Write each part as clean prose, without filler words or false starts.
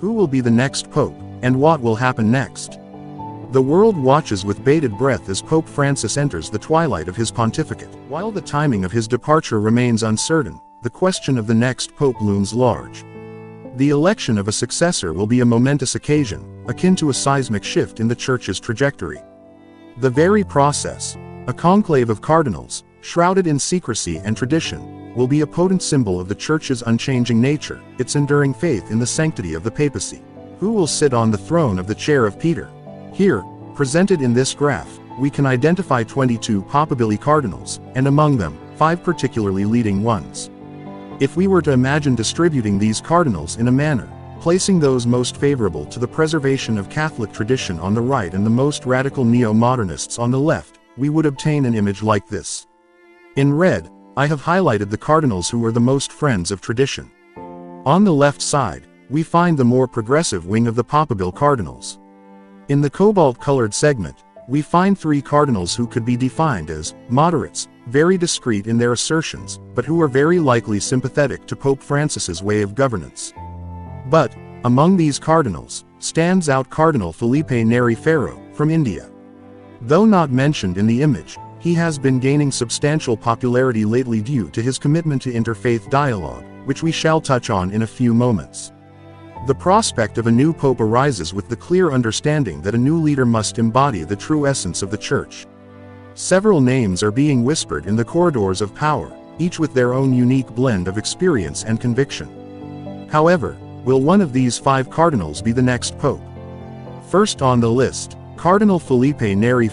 Who will be the next pope, and what will happen next? The world watches with bated breath as Pope Francis enters the twilight of his pontificate. While the timing of his departure remains uncertain, the question of the next pope looms large. The election of a successor will be a momentous occasion, akin to a seismic shift in the Church's trajectory. The very process, a conclave of cardinals, shrouded in secrecy and tradition, will be a potent symbol of the Church's unchanging nature, its enduring faith in the sanctity of the papacy. Who will sit on the throne of the chair of Peter? Here, presented in this graph, we can identify 22 Papabili cardinals, and among them, 5 particularly leading ones. If we were to imagine distributing these cardinals in a manner, placing those most favorable to the preservation of Catholic tradition on the right and the most radical neo-modernists on the left, we would obtain an image like this. In red, I have highlighted the cardinals who are the most friends of tradition. On the left side, we find the more progressive wing of the Papabile cardinals. In the cobalt-colored segment, we find 3 cardinals who could be defined as moderates, very discreet in their assertions, but who are very likely sympathetic to Pope Francis's way of governance. But, among these cardinals, stands out Cardinal Filipe Neri from India. Though not mentioned in the image, he has been gaining substantial popularity lately due to his commitment to interfaith dialogue, which we shall touch on in a few moments. The prospect of a new pope arises with the clear understanding that a new leader must embody the true essence of the Church. Several names are being whispered in the corridors of power, each with their own unique blend of experience and conviction. However, will one of these 5 cardinals be the next pope? First on the list, Cardinal Filipe Neri.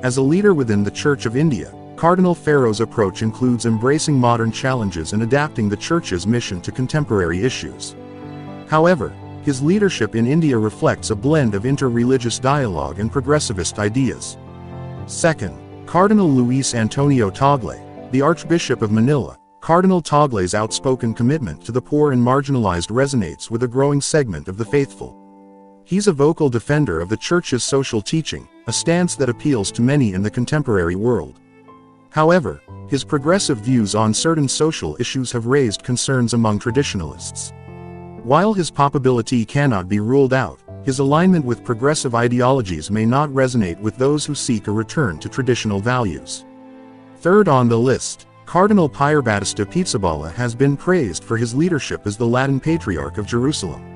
As a leader within the Church of India, Cardinal Ferro's approach includes embracing modern challenges and adapting the Church's mission to contemporary issues. However, his leadership in India reflects a blend of inter-religious dialogue and progressivist ideas. Second, Cardinal Luis Antonio Tagle, the Archbishop of Manila. Cardinal Tagle's outspoken commitment to the poor and marginalized resonates with a growing segment of the faithful. He's a vocal defender of the Church's social teaching, a stance that appeals to many in the contemporary world. However, his progressive views on certain social issues have raised concerns among traditionalists. While his papability cannot be ruled out, his alignment with progressive ideologies may not resonate with those who seek a return to traditional values. Third on the list, Cardinal Pizzaballa has been praised for his leadership as the Latin Patriarch of Jerusalem.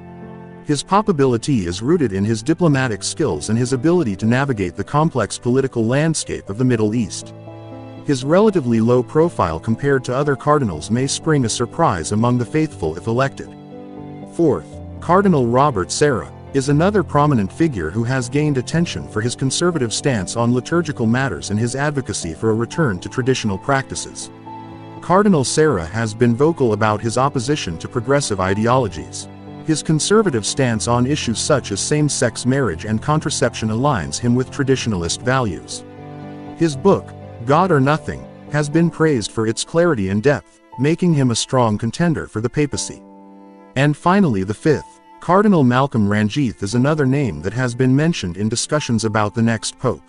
His papability is rooted in his diplomatic skills and his ability to navigate the complex political landscape of the Middle East. His relatively low profile compared to other cardinals may spring a surprise among the faithful if elected. Fourth, Cardinal Robert Serra is another prominent figure who has gained attention for his conservative stance on liturgical matters and his advocacy for a return to traditional practices. Cardinal Serra has been vocal about his opposition to progressive ideologies. His conservative stance on issues such as same-sex marriage and contraception aligns him with traditionalist values. His book, God or Nothing, has been praised for its clarity and depth, making him a strong contender for the papacy. And finally, the fifth, Cardinal Malcom Ranjith is another name that has been mentioned in discussions about the next pope.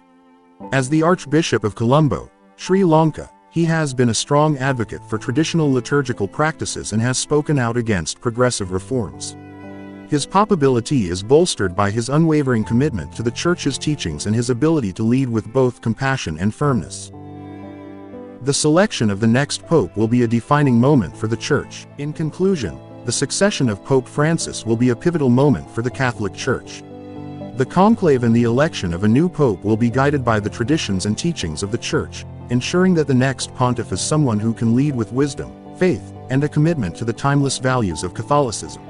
As the Archbishop of Colombo, Sri Lanka, he has been a strong advocate for traditional liturgical practices and has spoken out against progressive reforms. His papability is bolstered by his unwavering commitment to the Church's teachings and his ability to lead with both compassion and firmness. The selection of the next pope will be a defining moment for the Church. In conclusion, the succession of Pope Francis will be a pivotal moment for the Catholic Church. The conclave and the election of a new pope will be guided by the traditions and teachings of the Church, ensuring that the next pontiff is someone who can lead with wisdom, faith, and a commitment to the timeless values of Catholicism.